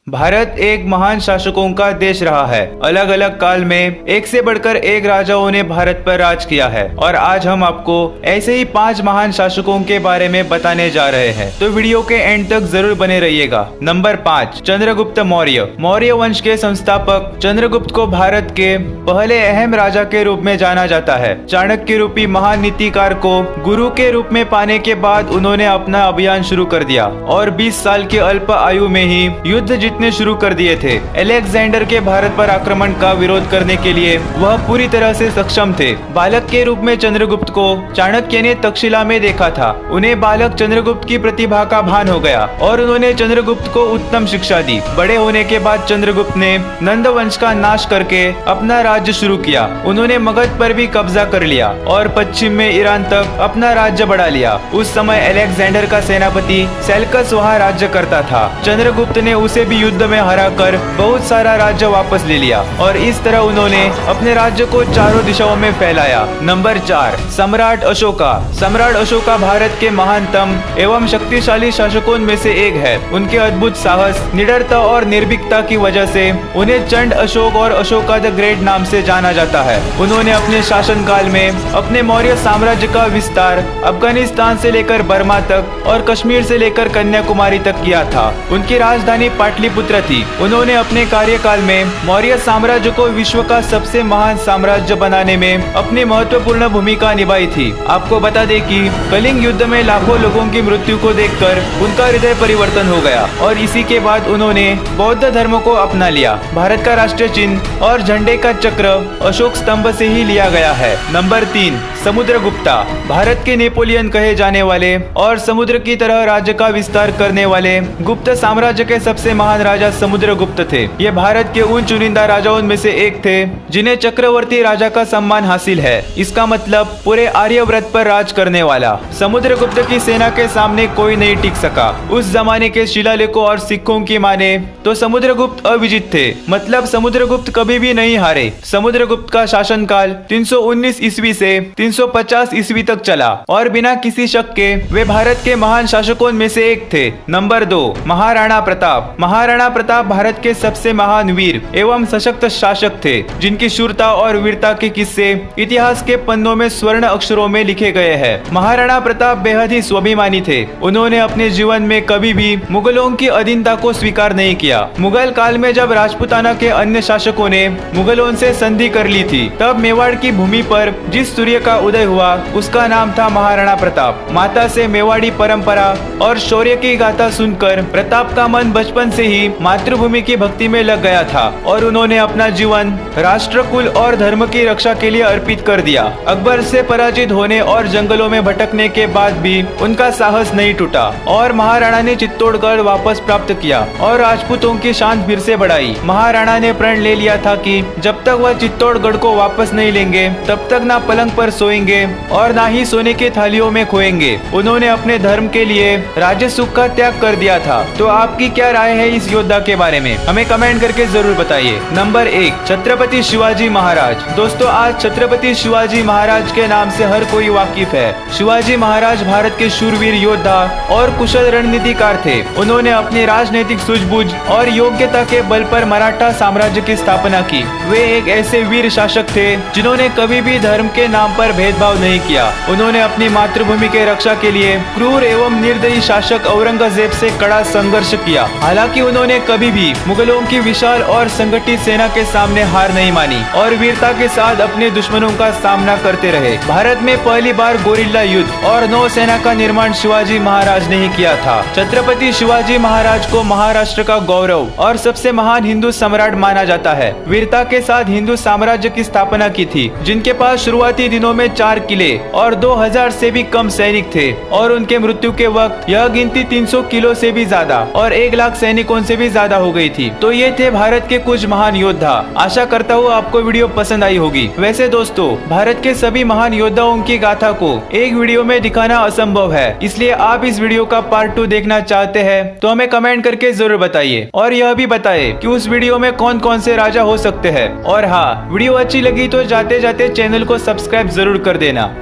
भारत एक महान शासकों का देश रहा है। अलग अलग काल में एक से बढ़कर एक राजाओं ने भारत पर राज किया है और आज हम आपको ऐसे ही 5 महान शासकों के बारे में बताने जा रहे हैं, तो वीडियो के एंड तक जरूर बने रहिएगा। नंबर 5, चंद्रगुप्त मौर्य। मौर्य वंश के संस्थापक चंद्रगुप्त को भारत के पहले अहम राजा के रूप में जाना जाता है। चाणक्य रूपी महान नीतिकार को गुरु के रूप में पाने के बाद उन्होंने अपना अभियान शुरू कर दिया और 20 साल की अल्प आयु में ही युद्ध जीतने शुरू कर दिए थे। अलेक्जेंडर के भारत पर आक्रमण का विरोध करने के लिए वह पूरी तरह से सक्षम थे। बालक के रूप में चंद्रगुप्त को चाणक्य ने तक्षशिला में देखा था। उन्हें बालक चंद्रगुप्त की प्रतिभा का भान हो गया और उन्होंने चंद्रगुप्त को उत्तम शिक्षा दी। बड़े होने के बाद चंद्रगुप्त ने नंद वंश का नाश करके अपना राज्य शुरू किया। उन्होंने मगध पर भी कब्जा कर लिया और पश्चिम में ईरान तक अपना राज्य बढ़ा लिया। उस समय अलेक्जेंडर का सेनापति सेल्कस वहाँ राज्य करता था। चंद्रगुप्त ने उसे भी युद्ध में हराकर बहुत सारा राज्य वापस ले लिया और इस तरह उन्होंने अपने राज्य को चारों दिशाओं में फैलाया। नंबर 4, सम्राट अशोका। सम्राट अशोका भारत के महानतम एवं शक्तिशाली शासकों में से एक है। उनके अद्भुत साहस, निडरता और निर्भीकता की वजह से उन्हें चंड अशोक और अशोका द ग्रेट नाम से जाना जाता है। उन्होंने अपने शासनकाल में अपने मौर्य साम्राज्य का विस्तार अफगानिस्तान से लेकर बर्मा तक और कश्मीर से लेकर कन्याकुमारी तक किया था। उनकी राजधानी पाटलिपुत्र थी। उन्होंने अपने कार्यकाल में मौर्य साम्राज्य को विश्व का सबसे महान साम्राज्य बनाने में अपनी महत्वपूर्ण भूमिका निभाई थी। आपको बता दें कि कलिंग युद्ध में लाखों लोगों की मृत्यु को देखकर उनका हृदय परिवर्तन हो गया और इसी के बाद उन्होंने बौद्ध धर्म को अपना लिया। भारत का राष्ट्रीय चिन्ह और झंडे का चक्र अशोक स्तंभ से ही लिया गया है। नंबर 3, समुद्रगुप्ता। भारत के नेपोलियन कहे जाने वाले और समुद्र की तरह राज्य का विस्तार करने वाले गुप्त साम्राज्य के सबसे महान राजा समुद्रगुप्त थे। ये भारत के उन चुनिंदा राजाओं में से एक थे जिन्हें चक्रवर्ती राजा का सम्मान हासिल है। इसका मतलब पूरे आर्यव्रत पर राज करने वाला। समुद्रगुप्त की सेना के सामने कोई नहीं टिक सका। उस जमाने के शिलालेखों और सिक्कों की माने तो समुद्रगुप्त अविजित थे, मतलब समुद्रगुप्त कभी भी नहीं हारे। समुद्रगुप्त का शासनकाल 319 ईस्वी से 350 ईस्वी तक चला और बिना किसी शक के वे भारत के महान शासकों में से एक थे। नंबर 2, महाराणा प्रताप। महाराणा प्रताप भारत के सबसे महान वीर एवं सशक्त शासक थे, जिनकी शूरता और वीरता के किस्से इतिहास के पन्नों में स्वर्ण अक्षरों में लिखे गए हैं। महाराणा प्रताप बेहद ही स्वाभिमानी थे। उन्होंने अपने जीवन में कभी भी मुगलों की अधीनता को स्वीकार नहीं किया। मुगल काल में जब राजपूताना के अन्य शासकों ने मुगलों से संधि कर ली थी, तब मेवाड़ की भूमि पर जिस सूर्य का उदय हुआ उसका नाम था महाराणा प्रताप। माता से मेवाड़ी परंपरा और शौर्य की गाथा सुनकर प्रताप का मन बचपन से ही मातृभूमि की भक्ति में लग गया था और उन्होंने अपना जीवन राष्ट्र, कुल और धर्म की रक्षा के लिए अर्पित कर दिया। अकबर से पराजित होने और जंगलों में भटकने के बाद भी उनका साहस नहीं टूटा और महाराणा ने चित्तौड़गढ़ वापस प्राप्त किया और राजपूतों की शान फिर से बढ़ाई। महाराणा ने प्रण ले लिया था कि जब तक वह चित्तौड़गढ़ को वापस नहीं लेंगे तब तक ना पलंग पर सोएंगे और ना ही सोने की थालियों में खोएंगे। उन्होंने अपने धर्म के लिए राज्य सुख का त्याग कर दिया था। तो आपकी क्या राय है इस योद्धा के बारे में, हमें कमेंट करके जरूर बताइए। नंबर 1, छत्रपति शिवाजी महाराज। दोस्तों, आज छत्रपति शिवाजी महाराज के नाम से हर कोई वाकिफ है। शिवाजी महाराज भारत के शूरवीर योद्धा और कुशल रणनीतिकार थे। उन्होंने अपनी राजनीतिक सूझबूझ और योग्यता के बल पर मराठा साम्राज्य की स्थापना की। वे एक ऐसे वीर शासक थे जिन्होंने कभी भी धर्म के नाम पर भेदभाव नहीं किया। उन्होंने अपनी मातृभूमि के रक्षा के लिए क्रूर एवं निर्दयी शासक औरंगजेब से कड़ा संघर्ष किया। हालांकि उन्होंने कभी भी मुगलों की विशाल और संगठित सेना के सामने हार नहीं मानी और वीरता के साथ अपने दुश्मनों का सामना करते रहे। भारत में पहली बार गोरिल्ला युद्ध और नौसेना का निर्माण शिवाजी महाराज ने ही किया था। छत्रपति शिवाजी महाराज को महाराष्ट्र का गौरव और सबसे महान हिंदू सम्राट माना जाता है। वीरता के साथ हिंदू साम्राज्य की स्थापना की थी, जिनके पास शुरुआती दिनों में 4 किले और 2000 से भी कम सैनिक थे और उनके मृत्यु के वक्त यह गिनती 300 किलो से भी ज्यादा और 1 लाख सैनिकों से भी ज्यादा हो गई थी। तो ये थे भारत के कुछ महान योद्धा। आशा करता हूँ आपको वीडियो पसंद आई होगी। वैसे दोस्तों, भारत के सभी महान योद्धाओं की गाथा को एक वीडियो में दिखाना असंभव है, इसलिए आप इस वीडियो का पार्ट 2 देखना चाहते हैं तो हमें कमेंट करके जरूर बताइए और यह भी बताइए कि उस वीडियो में कौन कौन से राजा हो सकते हैं। और हाँ, वीडियो अच्छी लगी तो जाते जाते चैनल को सब्सक्राइब जरूर कर देना।